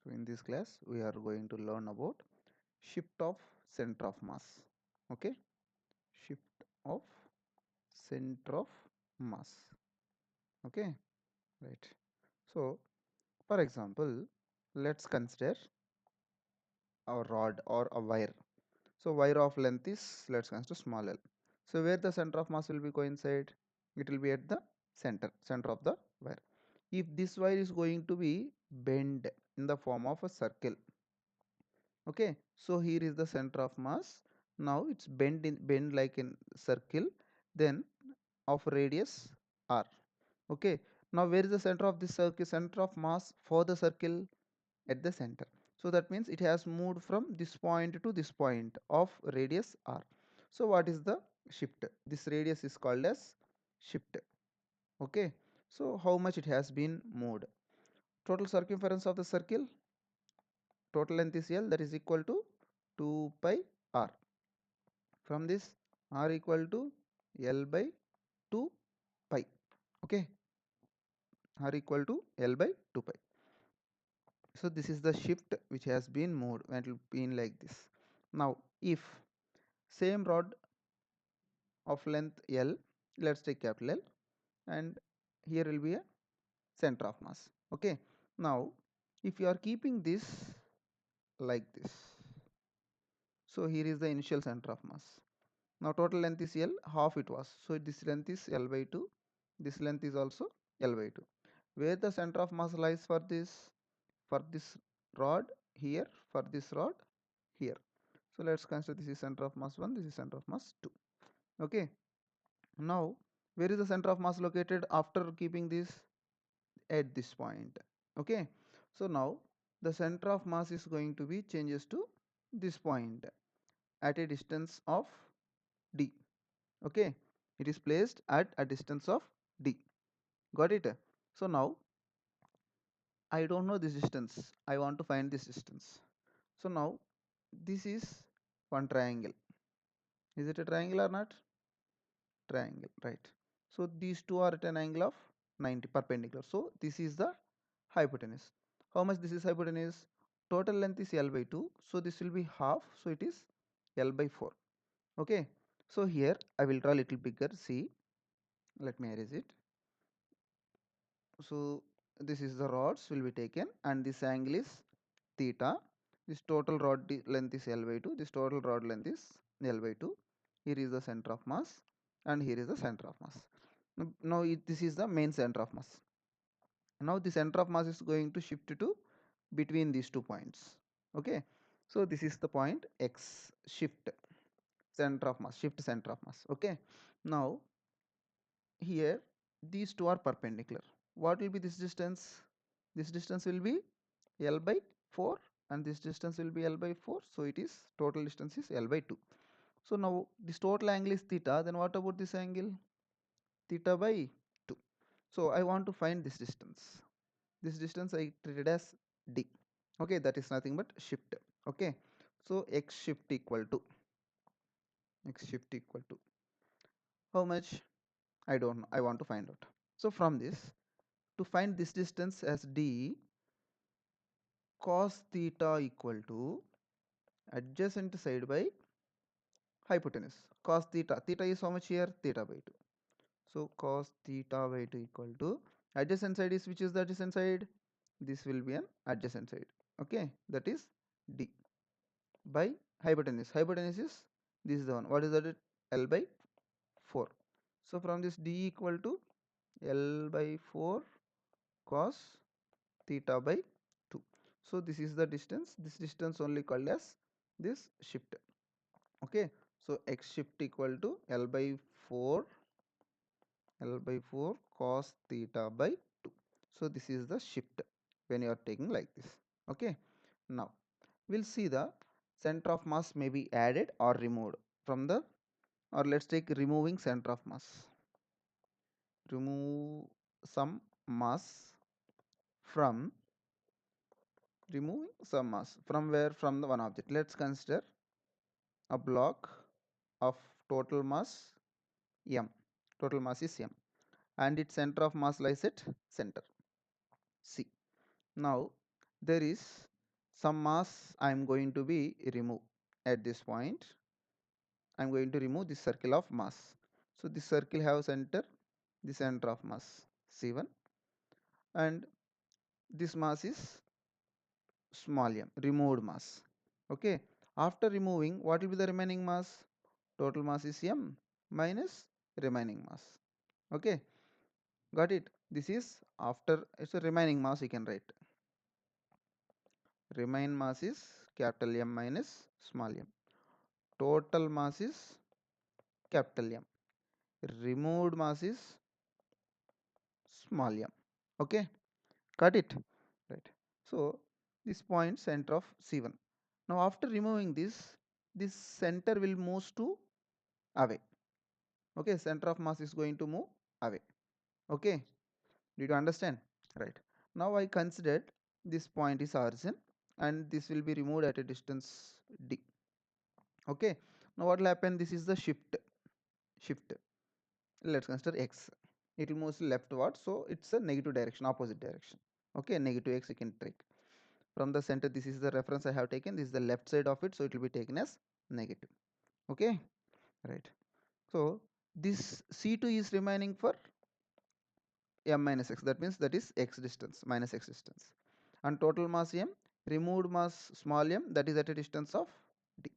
So in this class we are going to learn about shift of center of mass. Okay, shift of center of mass. Okay, right. So for example, let's consider a rod or a wire. So wire of length is, let's consider small l. So where the center of mass will be coincide, it will be at the center of the wire. If this wire is going to be bent in the form of a circle, okay, so here is the center of mass. Now it's bend like in circle, then of radius r. Okay, now where is the center of this circle, center of mass for the circle? At the center. So that means it has moved from this point to this point of radius r. So what is the shift? This radius is called as shift. Okay, so how much it has been moved? Total circumference of the circle, total length is l, that is equal to 2 pi r. From this, r equal to l by 2 pi. Okay, r equal to l by 2 pi. So this is the shift which has been moved and it will be like this. Now if same rod of length l, let's take capital L, and here will be a center of mass. Okay, now if you are keeping this like this, so here is the initial center of mass. Now total length is l, half it was, so this length is l by 2, this length is also l by 2. Where the center of mass lies for this rod? Here. For this rod? Here. So let's consider this is center of mass 1, this is center of mass 2. Okay, now where is the center of mass located after keeping this? At this point. Okay, so now the center of mass is going to be changes to this point at a distance of d. Okay, it is placed at a distance of d. Got it? So now I don't know this distance, I want to find this distance. So now this is one triangle. Is it a triangle or not? Triangle, right? So these two are at an angle of 90 perpendicular. So this is the hypotenuse. How much this is hypotenuse? Total length is l by 2. So this will be half. So it is l by 4. Okay. So here I will draw a little bigger. See, let me erase it. So this is the rods will be taken and this angle is theta. This total rod length is l by 2. This total rod length is l by 2. Here is the center of mass and here is the center of mass. Now this is the main center of mass. Now the center of mass is going to shift to between these 2 points. Okay, so this is the point x, shift center of mass, shift center of mass. Okay, now here these two are perpendicular. What will be this distance? This distance will be l by 4 and this distance will be l by 4. So it is total distance is l by 2. So now this total angle is theta, then what about this angle? Theta by 2. So I want to find this distance. This distance I treated as d. Okay, that is nothing but shift. Okay, so x shift equal to how much? I don't know, I want to find out. So from this, to find this distance as d, cos theta equal to adjacent side by hypotenuse. Cos theta is how much here? Theta by 2. So cos theta by 2 equal to adjacent side is, which is the adjacent side? This will be an adjacent side. Okay, that is d by hypotenuse. Hypotenuse is this is the one. What is that? L by 4. So from this d equal to L by 4 cos theta by 2. So this is the distance. This distance only called as this shift. Okay, so x shift equal to L by 4 cos theta by 2. So this is the shift when you are taking like this. Okay, now we'll see the center of mass may be added or removed from the, or let's take removing center of mass. Remove some mass from, removing some mass from where? From the one object. Let's consider a block of total mass m. Total mass is m and its center of mass lies at center C. Now there is some mass I am going to be remove at this point. I am going to remove this circle of mass. So this circle have center, the center of mass C1, and this mass is small m, removed mass. Okay. After removing, what will be the remaining mass? Total mass is m minus remaining mass. Okay. Got it? This is after, it's a remaining mass you can write. Remain mass is capital M minus small m. Total mass is capital M. Removed mass is small m. Okay. Got it? Right. So this point center of C1. Now after removing this center will move to away. Okay, center of mass is going to move away. Okay, did you understand? Right. Now I considered this point is origin and this will be removed at a distance d. Okay. Now what will happen? This is the shift. Let's consider x. It will move leftward, so it's a negative direction, opposite direction. Okay, negative x you can take. From the center, this is the reference I have taken. This is the left side of it, so it will be taken as negative. Okay, right. So this C2 is remaining for m minus x. That means that is x distance, minus x distance. And total mass m, removed mass small m, that is at a distance of d.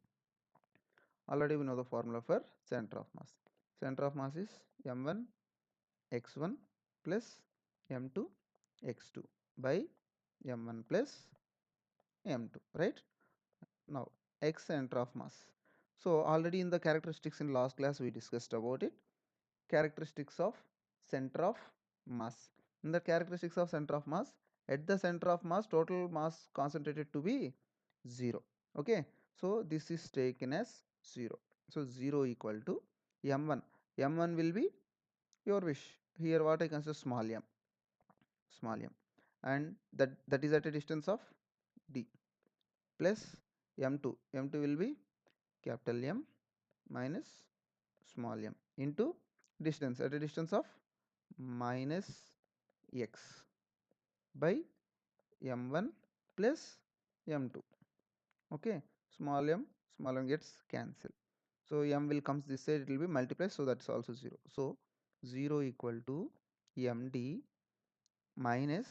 Already we know the formula for center of mass. Center of mass is m1 x1 plus m2 x2 by m1 plus m2, right? Now x center of mass. So already in the characteristics in last class we discussed about it. Characteristics of center of mass. In the characteristics of center of mass, at the center of mass total mass concentrated to be 0. Okay, so this is taken as 0. So 0 equal to m1. M1 will be your wish. Here what I consider small m, and that is at a distance of d, plus m2. M2 will be capital M minus small m into distance, at a distance of minus x by m1 plus m2. Okay, small m gets cancelled, so m will comes this side, it will be multiplied, so that's also 0. So 0 equal to md minus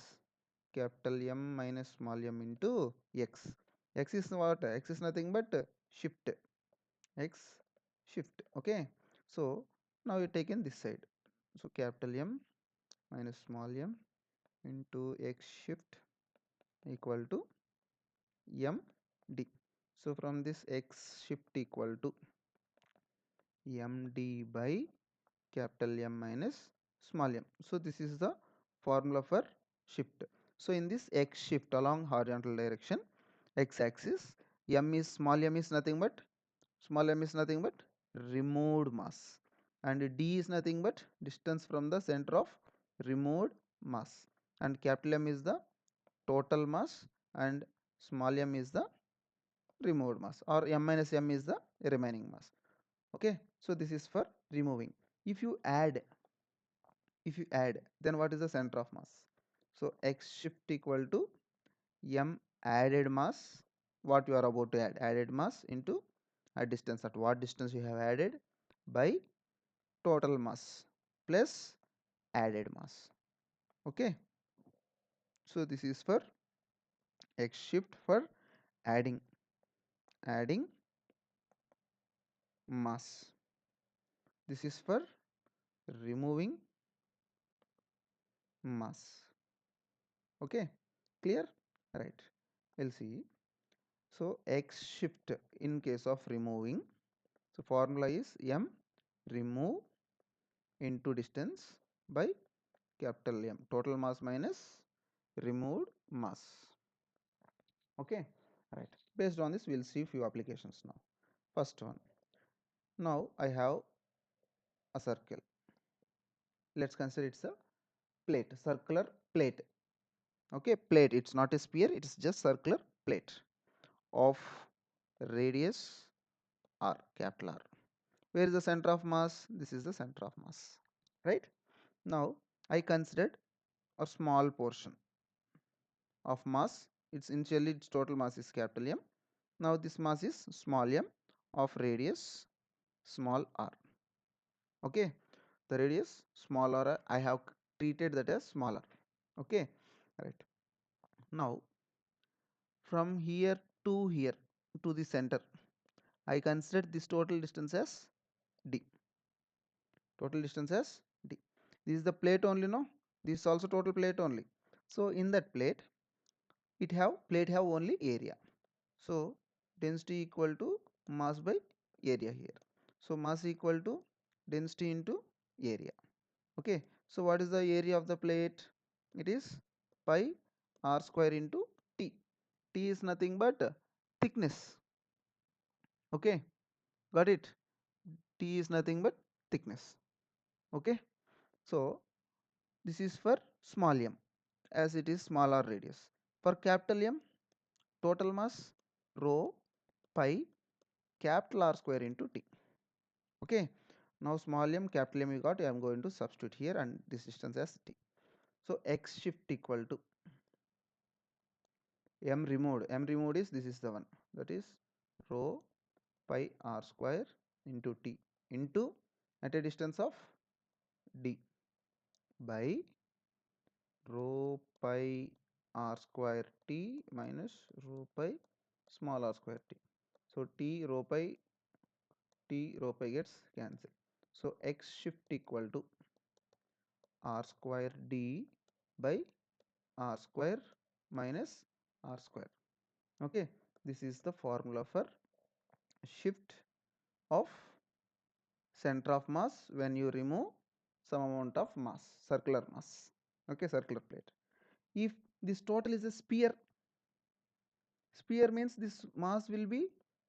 capital M minus small m into x. X is what? X is nothing but shift. X shift. Okay, so now you taken this side, so capital M minus small m into x shift equal to md. So from this x shift equal to md by capital M minus small m. So this is the formula for shift. So in this x shift along horizontal direction, x axis, m is nothing but removed mass, and d is nothing but distance from the center of removed mass, and capital M is the total mass and small m is the removed mass, or m minus m is the remaining mass. Okay, so this is for removing. If you add, then what is the center of mass? So x shift equal to m added mass, what you are about to added mass into a distance, at what distance you have added, by total mass plus added mass. Okay, so this is for x shift for adding mass. This is for removing mass. Okay, clear? Right, we'll see. So x shift in case of removing, so formula is m remove into distance by capital M, total mass minus removed mass. Okay, right. Based on this, we'll see few applications now. First one. Now I have a circle. Let's consider it's a plate, circular plate. Okay, plate. It's not a sphere. It's just circular plate of radius r, capital R. Where is the center of mass? This is the center of mass. Right. Now I considered a small portion of mass its total mass is capital M. Now this mass is small m of radius small r. Okay, the radius small r, I have treated that as smaller. Okay, right. Now from here to the center, I consider this total distance as d. Total distance as d. This is the plate only, no? This is also total plate only. So in that plate, plate have only area. So density equal to mass by area here. So mass equal to density into area. Okay. So what is the area of the plate? It is pi r square into t. T is nothing but thickness. Okay. Got it? T is nothing but thickness. Okay. So this is for small m, as it is smaller radius. For capital M, total mass rho pi capital R square into T. Okay. Now small m, capital M you got, I am going to substitute here and this distance as T. So x shift equal to m removed. M removed is, this is the one, that is rho pi R square into T into, at a distance of D, by rho pi r square t minus rho pi small r square t. So t rho pi gets cancelled. So x shift equal to r square d by r square minus r square. Okay, this is the formula for shift of center of mass when you remove some amount of mass, circular mass. Okay, circular plate. If this total is a sphere, sphere means this mass will be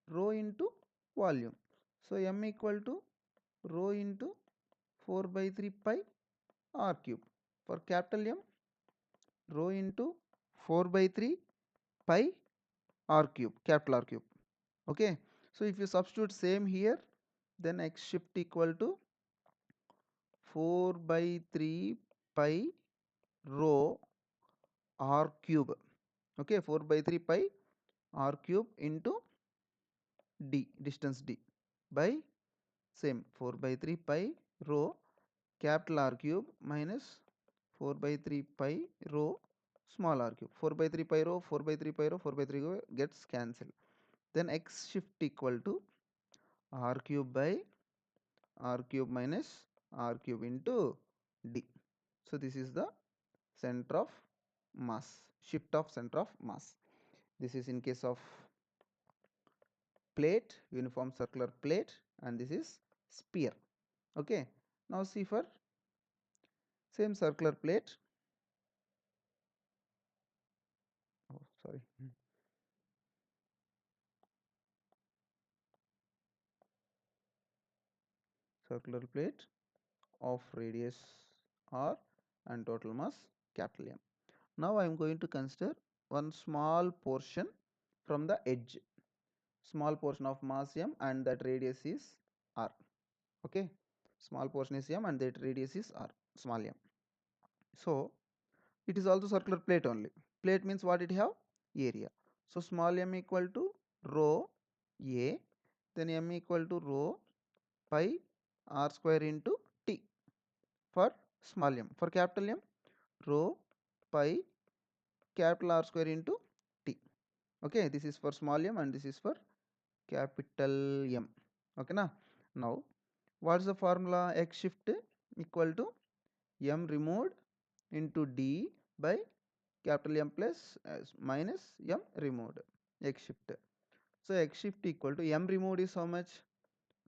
rho into volume. So m equal to rho into 4 by 3 pi r cube. For capital M, rho into 4 by 3 pi r cube, capital R cube. Okay. So if you substitute same here, then x shift equal to 4 by 3 pi rho r cube. Okay, 4 by 3 pi r cube into d, distance d, by same 4 by 3 pi rho capital R cube minus 4 by 3 pi rho small r cube. 4 by 3 pi rho, 4 by 3 pi rho, 4 by 3 gets cancelled. Then x shift equal to r cube by r cube minus r cube into d. So this is the center of mass, shift of center of mass. This is in case of plate, uniform circular plate, and this is sphere. Okay. Now see for same circular plate. Oh, sorry. Circular plate of radius r and total mass capital M. Now I am going to consider one small portion from the edge, small portion of mass m and that radius is r. Okay, small portion is m and that radius is r, small m. So it is also circular plate only. Plate means what it have? Area. So small m equal to rho a, then m equal to rho pi r square into t for small m. For capital M, rho pi capital R square into t. Okay, this is for small m and this is for capital M. Okay, now what is the formula? X shift equal to m removed into d by capital M plus minus m removed, x shift. So x shift equal to m removed is how much?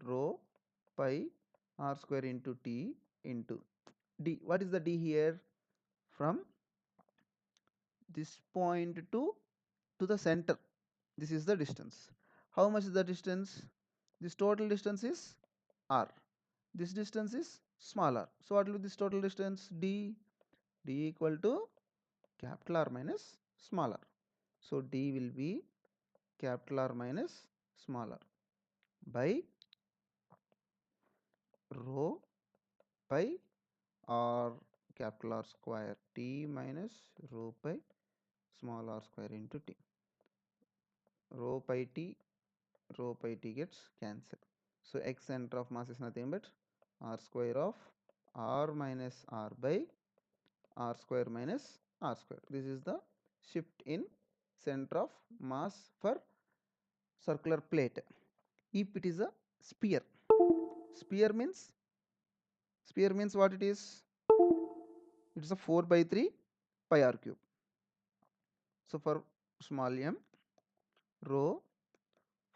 Rho pi r square into t into d. What is the d here? From this point to the center, this is the distance. How much is the distance? This total distance is r, this distance is smaller. So what will be this total distance? D equal to capital R minus smaller. So d will be capital R minus smaller by rho pi or capital R square t minus rho pi small r square into t. Rho pi t gets cancelled. So x center of mass is nothing but r square of r minus r by r square minus r square. This is the shift in center of mass for circular plate. If it is a sphere, sphere means what it is? It is a 4 by 3 pi r cube. So for small m, rho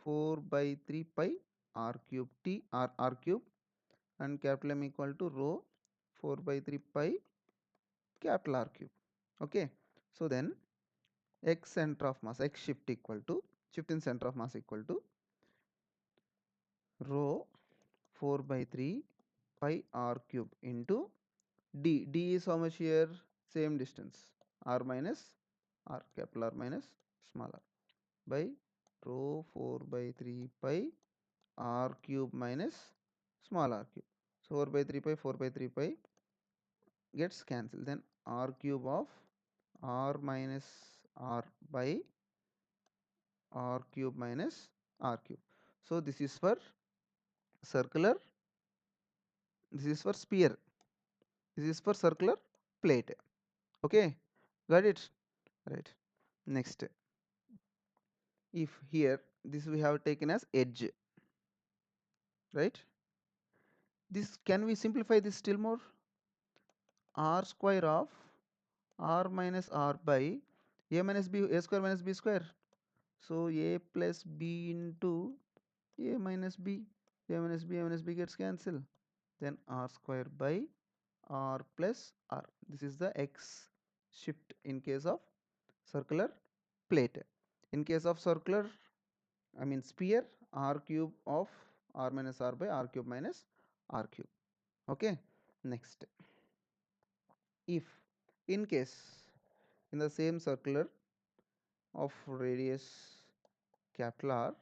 4 by 3 pi r cube t r cube, and capital M equal to rho 4 by 3 pi capital R cube. Okay. So then x center of mass, x shift equal to, shift in center of mass equal to rho 4 by 3 pi r cube into d. D is how much here? Same distance, r minus r, capital R minus small r, by rho 4 by 3 pi r cube minus small r cube. So 4 by 3 pi, 4 by 3 pi gets cancelled. Then r cube of r minus r by r cube minus r cube. So this is for circular, this is for sphere, this is for circular plate. Okay, got it? Right. Next, if here this we have taken as edge, right? This, can we simplify this still more? R square of r minus r by a minus b, a square minus b square. So a plus b into a minus b, a minus b, a minus b gets cancelled. Then r square by r plus r. This is the x shift in case of circular plate. In case of circular, I mean sphere, r cube of r minus r by r cube minus r cube. Okay. Next, if in case in the same circular of radius capital R,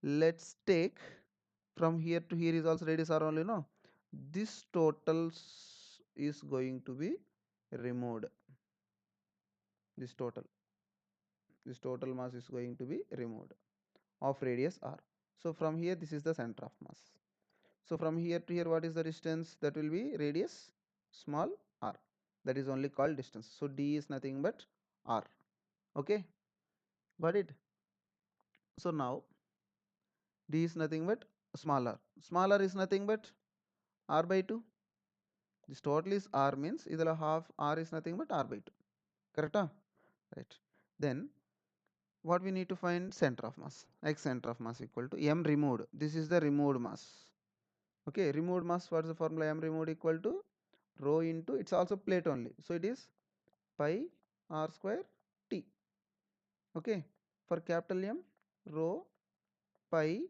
let's take from here to here is also radius r only, no? This total is going to be removed. This total mass is going to be removed of radius r. So from here this is the center of mass. So from here to here what is the distance? That will be radius small r. That is only called distance. So d is nothing but r. Okay, got it? So now d is nothing but small r. Small r is nothing but r by 2. This total is r, means idala half r is nothing but r by 2. Correct? Right. Then what we need to find? Center of mass. X center of mass equal to m removed. This is the removed mass. Okay, removed mass, what is the formula? M removed equal to rho into, it's also plate only, so it is pi r square t. Okay, for capital M, rho pi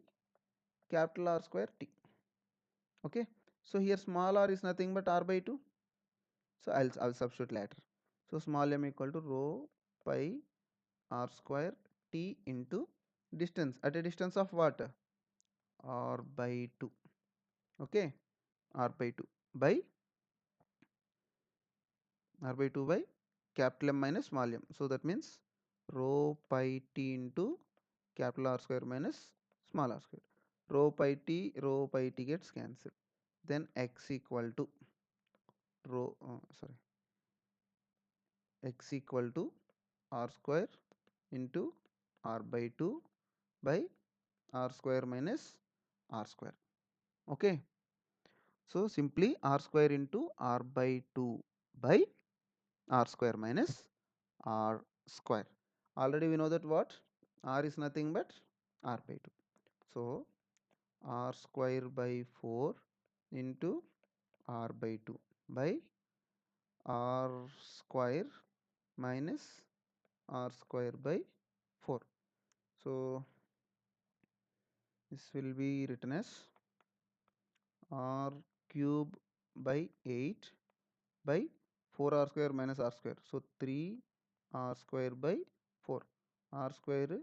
capital R square t. Okay, so here small r is nothing but r by 2. So I'll substitute later. So small m equal to rho pi r square t into distance, at a distance of what? R by 2. Okay, r by 2 by r by 2 by capital M minus small m. So that means rho pi t into capital R square minus small r square. Rho pi t gets cancelled. Then x equal to x equal to r square into r by 2 by r square minus r square. Okay, so simply r square into r by 2 by r square minus r square. Already we know that what r is nothing but r by 2. So r square by 4 into r by 2 by r square minus r square by 4. So this will be written as r cube by 8 by 4r square minus r square. So 3r square by 4. R square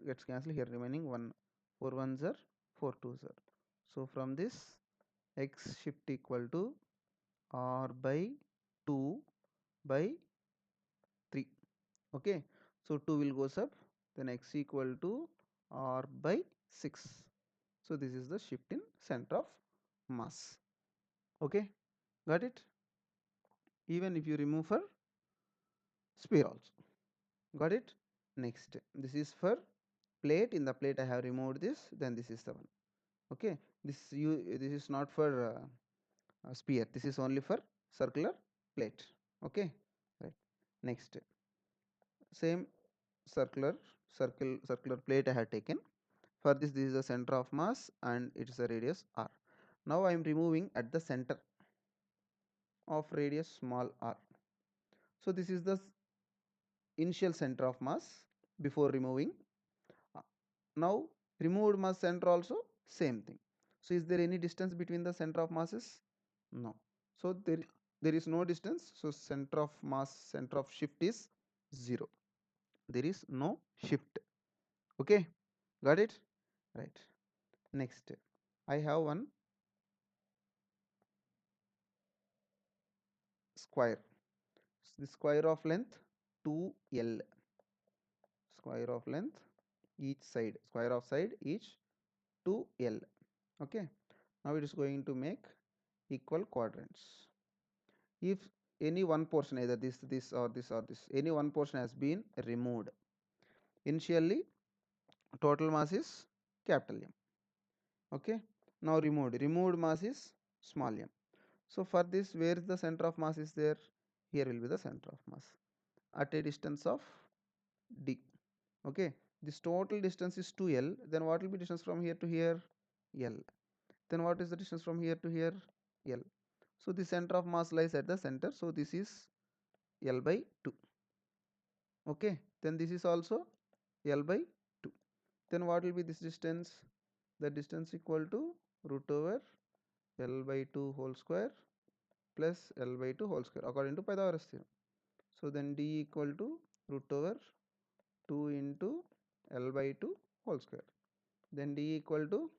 gets cancelled here, remaining 1. 4 ones are 4 twos are. So from this x shift equal to r by 2 by 3. Okay, so 2 will goes up, then x equal to r by 6. So this is the shift in center of mass. Okay, got it? Even if you remove for sphere also, got it? Next, this is for plate. In the plate I have removed this, then this is the one. Okay, this is not for sphere, this is only for circular plate. Okay, right. Next, same circular plate I have taken. For this is the center of mass and it is a radius r. Now I am removing at the center of radius small r. So this is the initial center of mass before removing. Uh, Now removed mass center also same thing. So is there any distance between the center of masses? No. So there is no distance. So center of mass, center of shift is 0. There is no shift. Okay, got it? Right. Next, I have one square. The square of length 2l, square of length each side, square of side each 2l. Okay, now it is going to make equal quadrants. If any one portion, either this or this or this, any one portion has been removed, initially total mass is capital M. Okay, now removed mass is small m. So for this, where is the center of mass is there? Here will be the center of mass at a distance of d. Okay, this total distance is 2l. Then what will be distance from here to here? L. Then what is the distance from here to here? L. So the center of mass lies at the center. So this is L by 2. Okay, then this is also L by 2. Then what will be this distance? The distance equal to root over L by 2 whole square plus L by 2 whole square according to Pythagoras theorem. So then d equal to root over 2 into L by 2 whole square. Then d equal to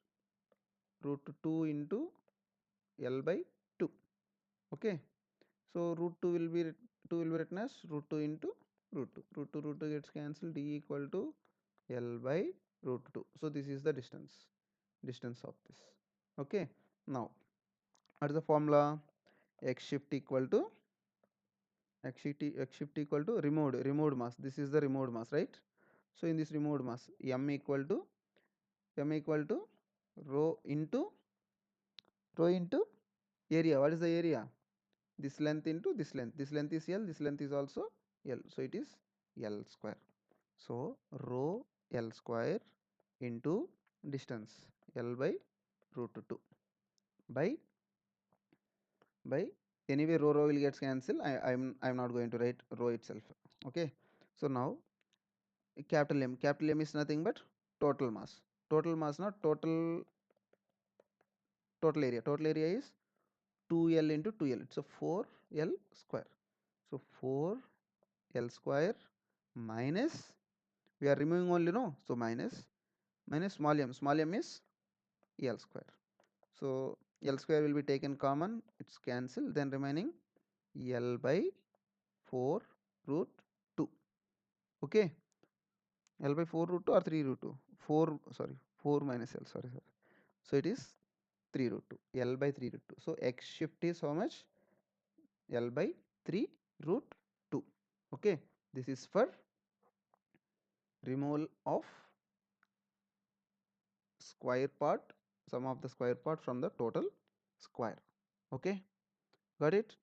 root 2 into L by 2. Okay, so root 2 will be 2 will be written as root 2 into root 2. Root 2 gets cancelled. D equal to L by root 2. So this is the distance of this. Okay, now what is the formula? X shift equal to x shift equal to removed mass. This is the removed mass, right? So in this removed mass, m equal to rho into area. What is the area? This length into this length. This length is L, this length is also L. So it is L square. So rho L square into distance L by root 2 by anyway rho will get cancelled. I'm not going to write rho itself. Okay. So now capital M is nothing but total mass. Total mass, not total area. Total area is 2L into 2L. So 4L square. So 4L square minus, we are removing only, no, so minus small m is L square. So L square will be taken common, it's cancelled, then remaining L by 4 root 2. Okay, L by 4 root 2 or 3 root 2? 4, sorry, 4 minus L, sorry. So it is 3 root 2, L by 3 root 2. So x shift is how much? L by 3 root 2. Okay, this is for removal of square part, sum of the square part from the total square. Okay, got it?